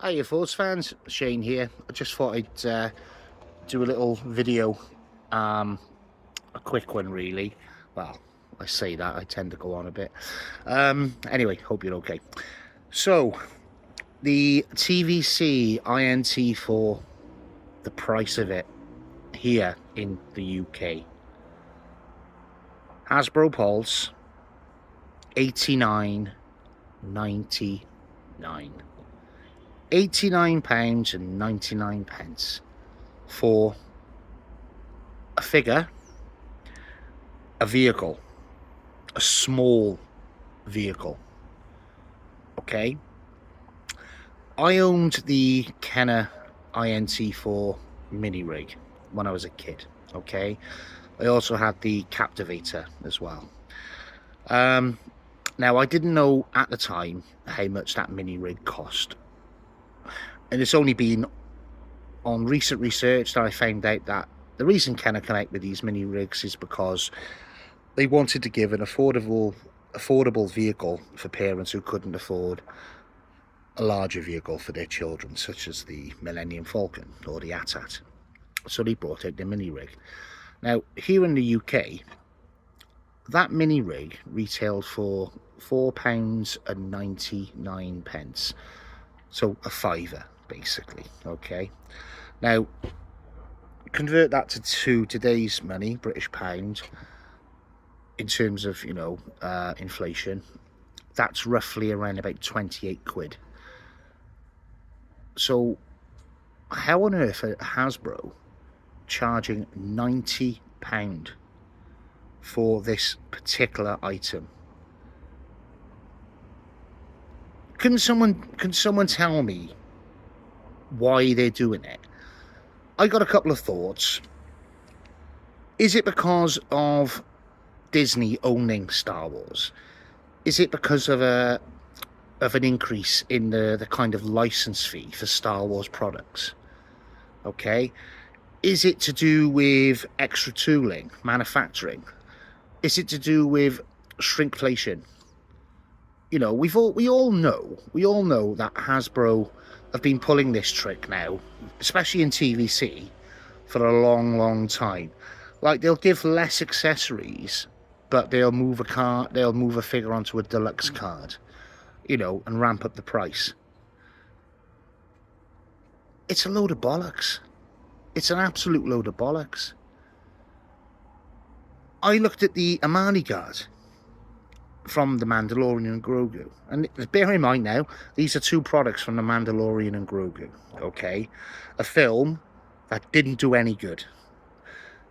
Hiya Force fans, Shane here. I just thought I'd do a little video, a quick one really. Well, I say that, I tend to go on a bit. Anyway, hope you're okay. So, the TVC INT4, the price of it here in the UK. Hasbro Pulse, 89.99. £89.99 for a figure, a vehicle, a small vehicle. Okay, I owned the Kenner INT4 mini rig when I was a kid. Okay, I also had the Captivator as well. Now I didn't know at the time how much that mini rig cost, and it's only been on recent research that I found out that the reason Kenner come out with these mini rigs is because they wanted to give an affordable vehicle for parents who couldn't afford a larger vehicle for their children, such as the Millennium Falcon or the AT-AT. So they brought out the mini rig. Now here in the UK, that mini rig retailed for £4.99, so a fiver basically. Okay, now convert that to today's money, British pound, in terms of, you know, inflation. That's roughly around about 28 quid. So how on earth are Hasbro charging £90 for this particular item? Can someone tell me why they're doing it? I got a couple of thoughts. Is it because of Disney owning Star Wars? Is it because of an increase in the kind of license fee for Star Wars products? Okay, is it to do with extra tooling, manufacturing? Is it to do with shrinkflation? You know, we all know that Hasbro have been pulling this trick now, especially in TVC, for a long time. Like, they'll give less accessories, but they'll move a figure onto a deluxe card, you know, and ramp up the price. It's a load of bollocks. It's an absolute load of bollocks. I looked at the Amani Guard from The Mandalorian and Grogu, and bear in mind now, these are two products from The Mandalorian and Grogu. Okay, a film that didn't do any good,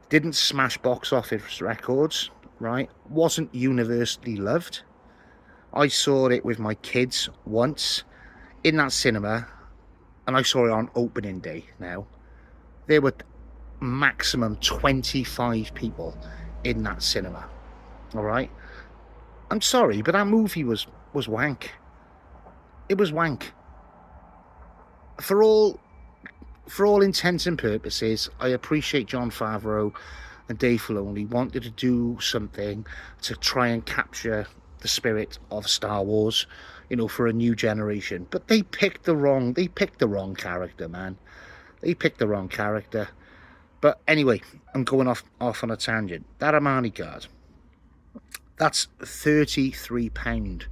didn't smash box office records, right? Wasn't universally loved. I saw it with my kids once in that cinema, and I saw it on opening day. Now there were maximum 25 people in that cinema. All right, I'm sorry, but that movie was wank. It was wank. For all intents and purposes, I appreciate Jon Favreau and Dave Filoni wanted to do something to try and capture the spirit of Star Wars, you know, for a new generation. But they picked the wrong character, man. They picked the wrong character. But anyway, I'm going off on a tangent. That Amani Guard, that's £33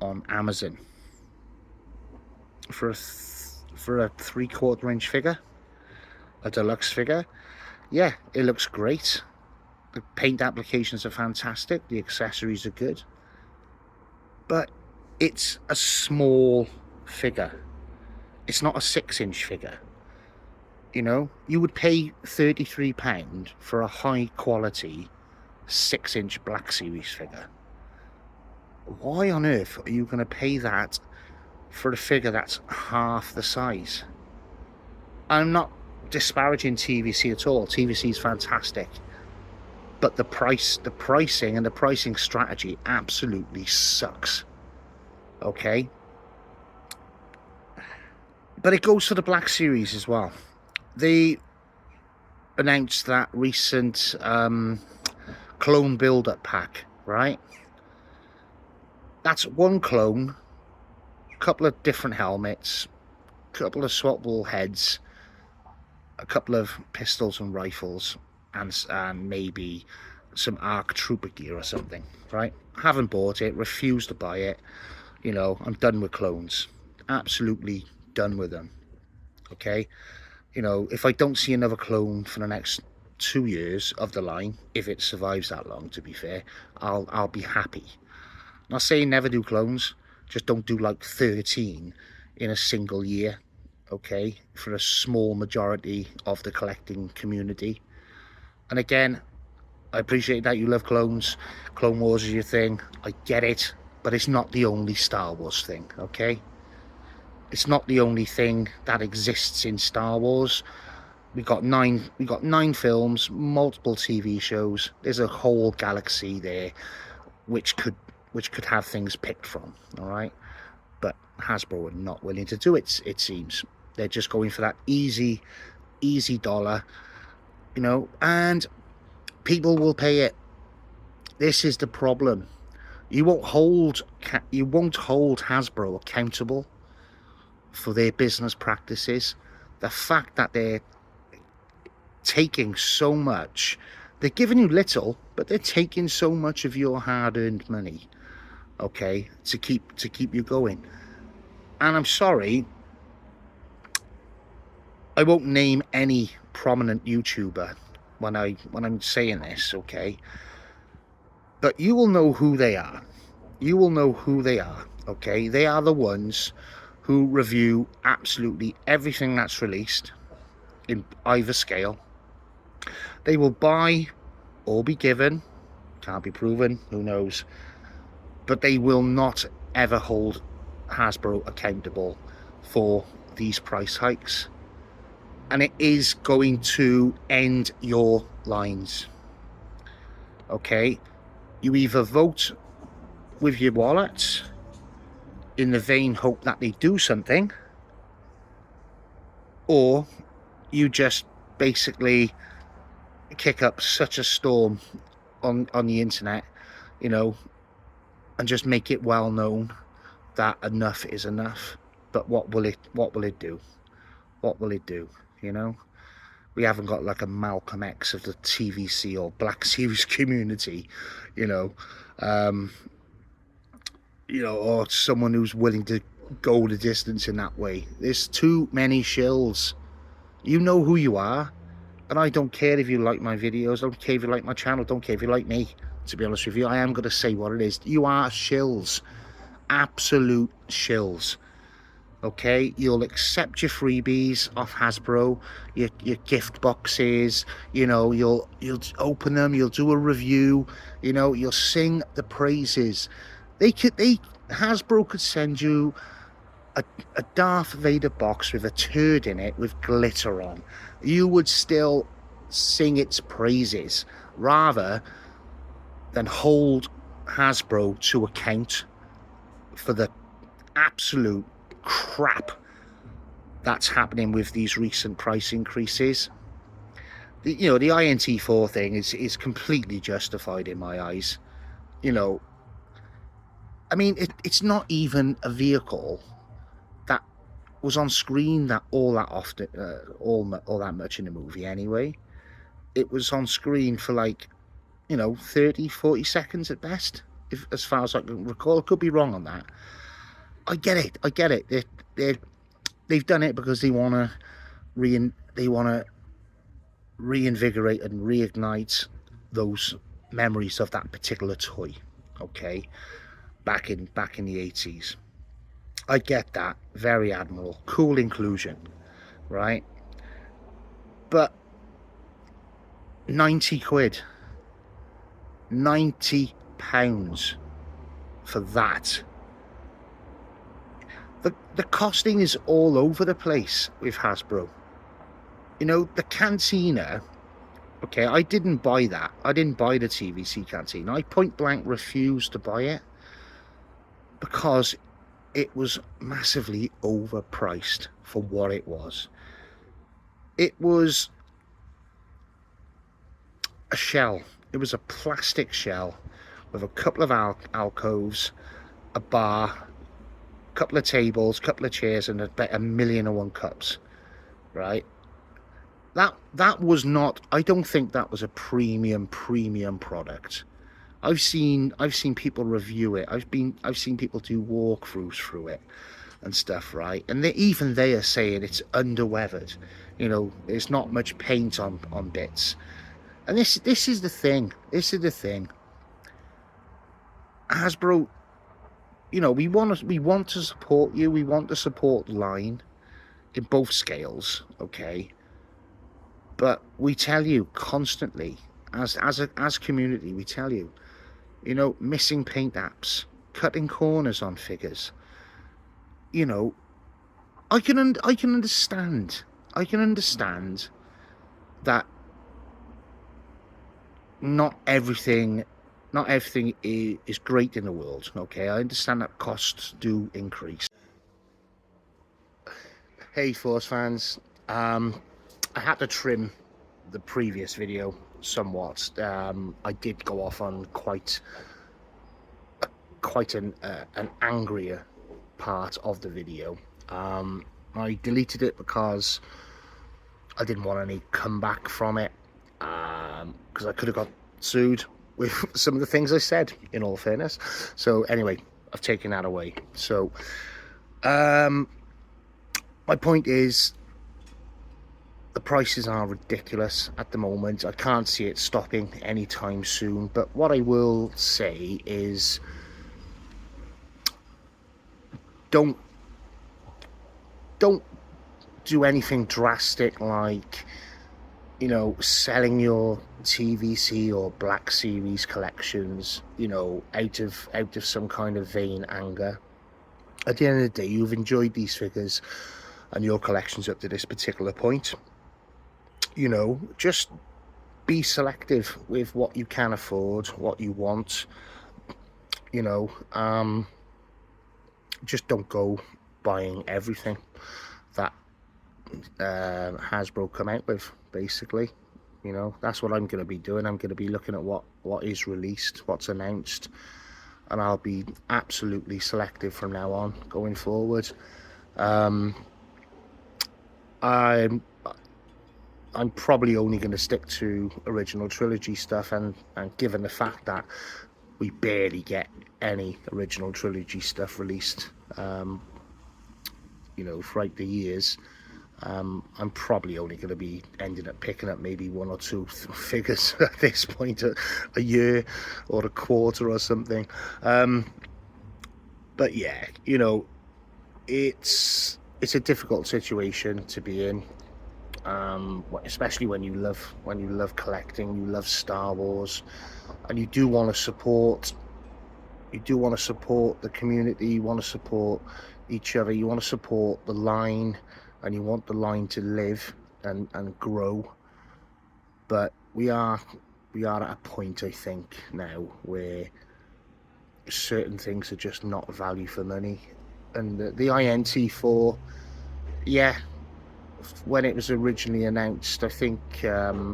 on Amazon for a 3/4 inch figure, a deluxe figure. Yeah, it looks great. The paint applications are fantastic. The accessories are good. But it's a small figure. It's not a 6-inch figure. You know, you would pay £33 for a high quality 6-inch Black Series figure. Why on earth are you going to pay that for a figure that's half the size? I'm not disparaging TVC at all. TVC is fantastic, but the pricing and the pricing strategy absolutely sucks. Okay, but it goes for the Black Series as well. They announced that recent clone build-up pack, right? That's one clone, a couple of different helmets, couple of swappable heads, a couple of pistols and rifles, and maybe some ARC Trooper gear or something, right? Haven't bought it, refused to buy it. You know, I'm done with clones. Absolutely done with them, okay? You know, if I don't see another clone for the next 2 years of the line, if it survives that long, to be fair, I'll be happy. Not saying never do clones, just don't do like 13 in a single year, okay, for a small majority of the collecting community. And again, I appreciate that you love clones. Clone Wars is your thing. I get it, but it's not the only Star Wars thing, okay? It's not the only thing that exists in Star Wars. We got nine films, multiple TV shows. There's a whole galaxy there which could have things picked from, all right? But Hasbro are not willing to do it, it seems. They're just going for that easy dollar, you know, and people will pay it. This is the problem. You won't hold Hasbro accountable for their business practices. The fact that they're taking so much, they're giving you little, but they're taking so much of your hard-earned money, okay, to keep you going. And I'm sorry, I won't name any prominent YouTuber when I'm saying this, okay, but you will know who they are. You will know who they are, okay? They are the ones who review absolutely everything that's released in either scale. They will buy or be given, can't be proven, who knows, but they will not ever hold Hasbro accountable for these price hikes. And it is going to end your lines, okay? You either vote with your wallet in the vain hope that they do something, or you just basically kick up such a storm on the internet, you know, and just make it well known that enough is enough. But what will it do? What will it do? You know, we haven't got like a Malcolm X of the TVC or Black Series community, you know, or someone who's willing to go the distance in that way. There's too many shills. You know who you are, and I don't care if you like my videos, I don't care if you like my channel, don't care if you like me. To be honest with you, I am going to say what it is. You are shills. Absolute shills. Okay, you'll accept your freebies off Hasbro, your gift boxes, you know, you'll open them, you'll do a review, you know, you'll sing the praises. Hasbro could send you a Darth Vader box with a turd in it with glitter on. You would still sing its praises rather than hold Hasbro to account for the absolute crap that's happening with these recent price increases. The INT4 thing is completely justified in my eyes. You know, I mean, it's not even a vehicle that was on screen all that often, all that much in the movie anyway. It was on screen for like, 30-40 seconds at best, as far as I can recall. I could be wrong on that. I get it. They've done it because they want to reinvigorate and reignite those memories of that particular toy, okay, back in the 80s. I get that. Very admirable. Cool inclusion, right? But 90 quid, 90 pounds for that. The costing is all over the place with Hasbro. You know, the Cantina, okay, I didn't buy that. I didn't buy the TVC Cantina. I point blank refused to buy it because it was massively overpriced for what it was. It was a shell. It was a plastic shell with a couple of alcoves, a bar, couple of tables, couple of chairs, and about 1,000,001 cups, right? That was not. I don't think that was a premium product. I've seen people review it. I've seen people do walkthroughs through it and stuff, right? And even they are saying it's underweathered. You know, there's not much paint on bits. And this is the thing. This is the thing. Hasbro, you know, we want to support you. We want to support the line in both scales, okay? But we tell you constantly, as a community, we tell you, you know, missing paint apps, cutting corners on figures. You know, I can understand. I can understand that not everything is great in the world. Okay, I understand that costs do increase. Hey, Force fans. I had to trim the previous video somewhat. I did go off on quite an angrier part of the video. I deleted it because I didn't want any comeback from it, because I could have got sued with some of the things I said, in all fairness. So anyway, I've taken that away. So my point is, the prices are ridiculous at the moment. I can't see it stopping anytime soon. But what I will say is, don't do anything drastic like, you know, selling your TVC or Black Series collections, you know, out of some kind of vain anger. At the end of the day, you've enjoyed these figures and your collections up to this particular point. You know, just be selective with what you can afford, what you want. You know, just don't go buying everything that Hasbro come out with, basically. You know, that's what I'm going to be doing. I'm going to be looking at what is released, what's announced, and I'll be absolutely selective from now on, going forward. I'm probably only going to stick to original trilogy stuff, and given the fact that we barely get any original trilogy stuff released, you know, throughout the years, I'm probably only going to be ending up picking up maybe one or two figures at this point, a year or a quarter or something. But yeah, you know, it's a difficult situation to be in. Especially when you love collecting, you love Star Wars, and you do want to support the community, you want to support each other, you want to support the line, and you want the line to live and grow. But we are at a point, I think, now where certain things are just not value for money. And the INT4, yeah, when it was originally announced, I think it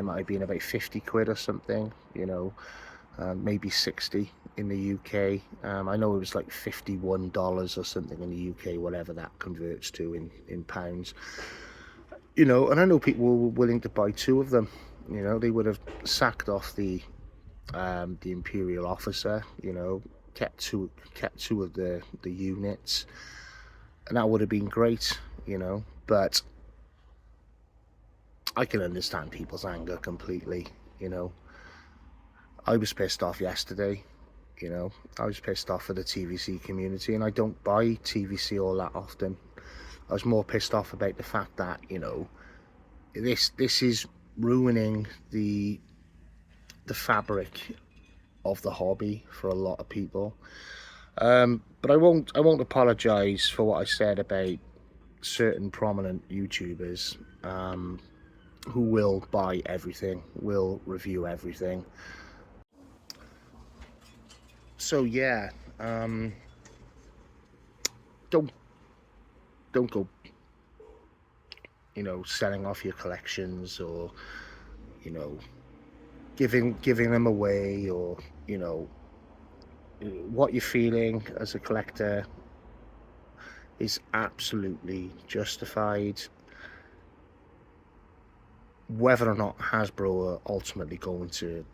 might have been about 50 quid or something, you know, maybe 60 in the UK. I know it was like $51 or something in the UK, whatever that converts to in pounds. You know, and I know people were willing to buy two of them. You know, they would have sacked off the Imperial officer, you know, kept two of the units, and that would have been great, you know. But I can understand people's anger completely, you know. I was pissed off yesterday, you know. I was pissed off at the TVC community, and I don't buy TVC all that often. I was more pissed off about the fact that, you know, this is ruining the fabric of the hobby for a lot of people. But I won't apologize for what I said about certain prominent YouTubers who will buy everything, will review everything. So yeah, don't go, you know, selling off your collections, or, you know, giving them away, or, you know, what you're feeling as a collector is absolutely justified. Whether or not Hasbro are ultimately going to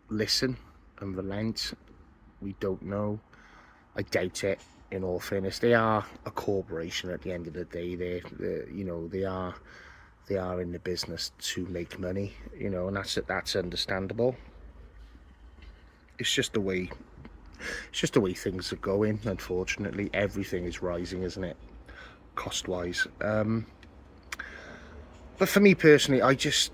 listen and relent, we don't know. I doubt it, in all fairness. They are a corporation at the end of the day. They're you know, they are in the business to make money, you know, and that's understandable. It's just the way things are going. Unfortunately, everything is rising, isn't it, cost wise. But for me personally, I've just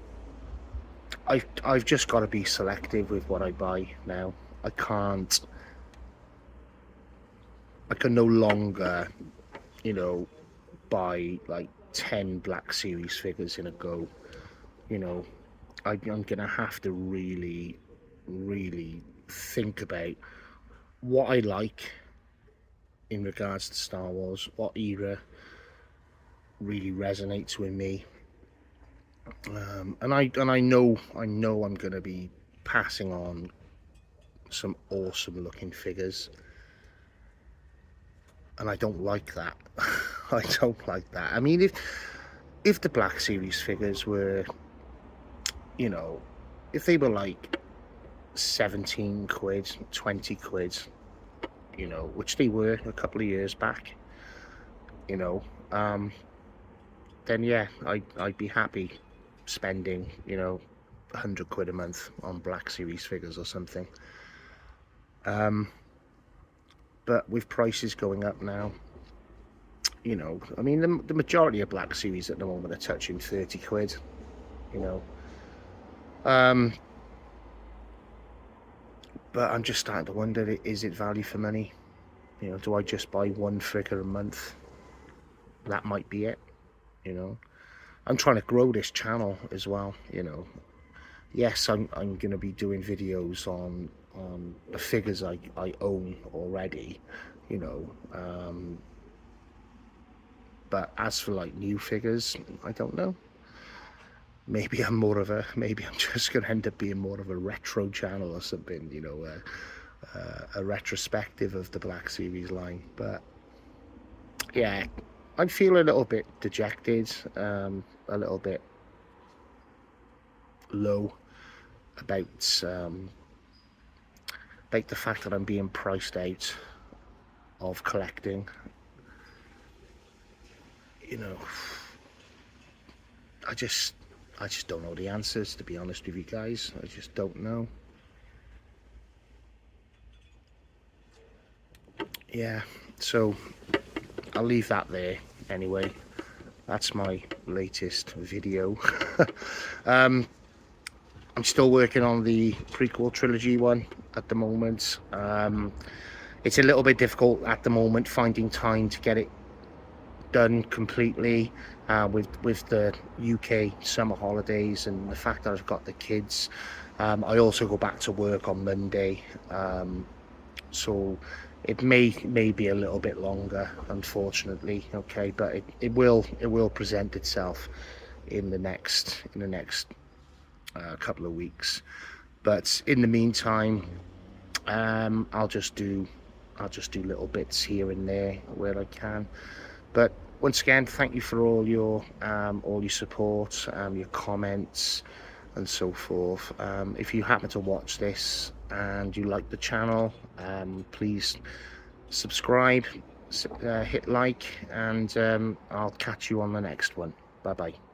got to be selective with what I buy now. I can no longer, you know, buy like 10 Black Series figures in a go. You know, I'm gonna have to really think about what I like in regards to Star Wars, what era really resonates with me, and I know I'm gonna be passing on some awesome looking figures, and I don't like that. I don't like that. I mean, if the Black Series figures were, you know, if they were like 17 quid, 20 quid, you know, which they were a couple of years back, you know, then yeah, I'd be happy spending, you know, 100 quid a month on Black Series figures or something. But with prices going up now, you know, I mean, the majority of Black Series at the moment are touching 30 quid, you know. But I'm just starting to wonder, is it value for money? You know, do I just buy one figure a month? That might be it, you know. I'm trying to grow this channel as well, you know. Yes, I'm going to be doing videos on the figures I own already, you know. But as for like new figures, I don't know. Maybe I'm just going to end up being more of a retro channel or something, you know, a retrospective of the Black Series line. But yeah, I feel a little bit dejected, a little bit low about the fact that I'm being priced out of collecting. You know, I just don't know the answers, to be honest with you guys. I just don't know. Yeah, so I'll leave that there anyway. That's my latest video. I'm still working on the prequel trilogy one at the moment. It's a little bit difficult at the moment finding time to get it done completely, with the UK summer holidays and the fact that I've got the kids. I also go back to work on Monday, so it may be a little bit longer, unfortunately. Okay, but it will present itself in the next couple of weeks. But in the meantime, I'll just do little bits here and there where I can. But once again, thank you for all your support, your comments and so forth. If you happen to watch this and you like the channel, please subscribe, hit like, and I'll catch you on the next one. Bye bye.